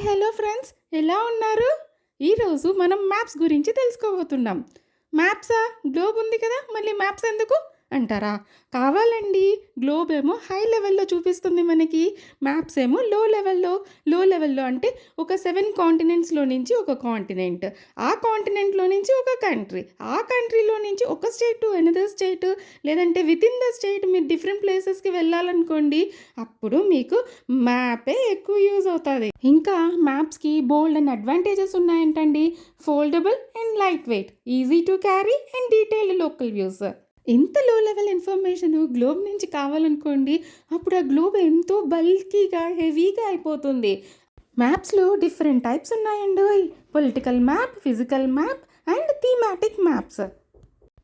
Hi hello friends, ఎలా ఉన్నారు? ఈరోజు మనం మ్యాప్స్ గురించి తెలుసుకోబోతున్నాం. మ్యాప్సా? గ్లోబ్ ఉంది కదా, మళ్ళీ మ్యాప్స్ ఎందుకు అంటారా? కావాలండి. గ్లోబ్ ఏమో హై లెవెల్లో చూపిస్తుంది మనకి, మ్యాప్స్ ఏమో లో లెవెల్లో అంటే ఒక 7 కాంటినెంట్స్లో నుంచి ఒక కాంటినెంట్, ఆ కాంటినెంట్లో నుంచి ఒక కంట్రీ, ఆ కంట్రీలో నుంచి ఒక స్టేట్ టు అనదర్ స్టేట్, లేదంటే విత్ ఇన్ ద స్టేట్ మీరు డిఫరెంట్ ప్లేసెస్కి వెళ్ళాలనుకోండి, అప్పుడు మీకు మ్యాపే ఎక్కువ యూజ్ అవుతుంది. ఇంకా మ్యాప్స్కి బోల్డ్ అండ్ అడ్వాంటేజెస్ ఉన్నాయంటండి. Foldable and light weight, easy to carry and detailed local views. ఇంత లో లెవెల్ ఇన్ఫర్మేషన్ గ్లోబ్ నుంచి కావాలనుకోండి, అప్పుడు ఆ గ్లోబ్ ఎంతో బల్కీగా హెవీగా అయిపోతుంది. మ్యాప్స్లో డిఫరెంట్ టైప్స్ ఉన్నాయండి. Political map, physical map and thematic maps.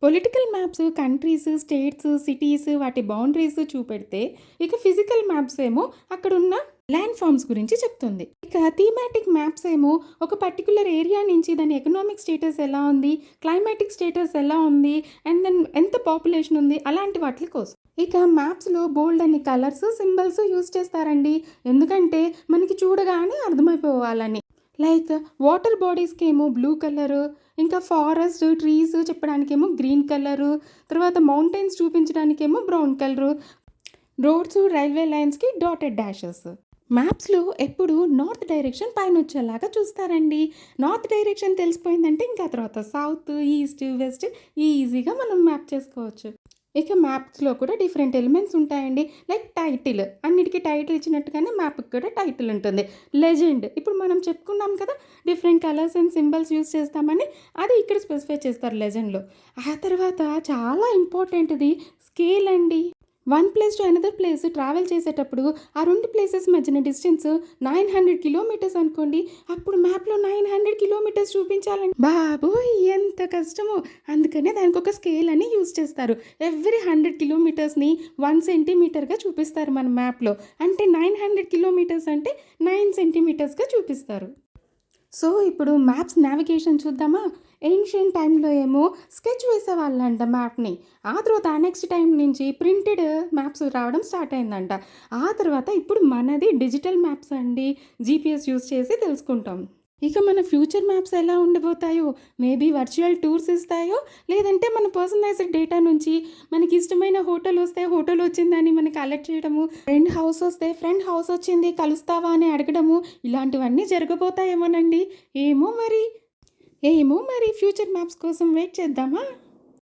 Political maps countries, states, cities వాటి బౌండరీస్ చూపెడితే, ఇక ఫిజికల్ మ్యాప్స్ ఏమో అక్కడున్న ల్యాండ్ ఫార్మ్స్ గురించి చెప్తుంది. ఇక థీమాటిక్ మ్యాప్స్ ఏమో ఒక పర్టికులర్ ఏరియా నుంచి దాని ఎకనామిక్ స్టేటస్ ఎలా ఉంది, క్లైమాటిక్ స్టేటస్ ఎలా ఉంది, అండ్ దెన్ ఎంత పాపులేషన్ ఉంది, అలాంటి వాటి కోసం. ఇక మ్యాప్స్లో బోల్డ్ అన్ని కలర్స్, సింబల్స్ యూజ్ చేస్తారండి. ఎందుకంటే మనకి చూడగానే అర్థమైపోవాలని. లైక్ వాటర్ బాడీస్కి ఏమో బ్లూ కలరు, ఇంకా ఫారెస్ట్ ట్రీస్ చెప్పడానికేమో గ్రీన్ కలరు, తర్వాత మౌంటైన్స్ చూపించడానికేమో బ్రౌన్ కలరు, రోడ్స్ రైల్వే లైన్స్కి డాటెడ్ డాషెస్. మ్యాప్స్లో ఎప్పుడు నార్త్ డైరెక్షన్ పైన వచ్చేలాగా చూస్తారండి. నార్త్ డైరెక్షన్ తెలిసిపోయిందంటే ఇంకా తర్వాత సౌత్, ఈస్ట్, వెస్ట్ ఈజీగా మనం మ్యాప్ చేసుకోవచ్చు. ఇక మ్యాప్స్లో కూడా డిఫరెంట్ ఎలిమెంట్స్ ఉంటాయండి. లైక్ టైటిల్, అన్నిటికీ టైటిల్ ఇచ్చినట్టుగానే మ్యాప్కి కూడా టైటిల్ ఉంటుంది. లెజెండ్, ఇప్పుడు మనం చెప్పుకున్నాం కదా different colours and symbols use చేస్తామని, అది ఇక్కడ స్పెసిఫై చేస్తారు లెజెండ్లో. ఆ తర్వాత చాలా ఇంపార్టెంట్ది స్కేల్ అండి. One place to another place travel చేసేటప్పుడు ఆ 2 ప్లేసెస్ మధ్యన డిస్టెన్స్ 900 కిలోమీటర్స్ అనుకోండి, అప్పుడు మ్యాప్లో 900 కిలోమీటర్స్ చూపించాలండి. బాబోయ్ ఎంత కష్టమో! అందుకనే దానికి ఒక స్కేల్ అని యూజ్ చేస్తారు. ఎవ్రీ 100 కిలోమీటర్స్ని 1 సెంటీమీటర్గా చూపిస్తారు మన మ్యాప్లో. అంటే 900 కిలోమీటర్స్ అంటే 9 సెంటీమీటర్స్గా చూపిస్తారు. సో ఇప్పుడు మ్యాప్స్ నావిగేషన్ చూద్దామా? ఏన్షియన్ టైంలో ఏమో స్కెచ్ వేసేవాళ్ళంట మ్యాప్ని. ఆ తర్వాత నెక్స్ట్ టైం నుంచి ప్రింటెడ్ మ్యాప్స్ రావడం స్టార్ట్ అయిందంట. ఆ తర్వాత ఇప్పుడు మనది డిజిటల్ మ్యాప్స్ అండి. జీపీఎస్ యూస్ చేసి తెలుసుకుంటాం. ఇక మన ఫ్యూచర్ మ్యాప్స్ ఎలా ఉండబోతాయో, మేబీ వర్చువల్ టూర్స్ ఇస్తాయో, లేదంటే మన పర్సనలైజ్డ్ డేటా నుంచి మనకి ఇష్టమైన హోటల్ వస్తే హోటల్ వచ్చిందని మనకి అలర్ట్ చేయడము, ఫ్రెండ్ హౌస్ వస్తే ఫ్రెండ్ హౌస్ వచ్చింది కలుస్తావా అని అడగడము, ఇలాంటివన్నీ జరగబోతాయేమోనండి. ఏమో మరి ఫ్యూచర్ మ్యాప్స్ కోసం వెయిట్ చేద్దామా?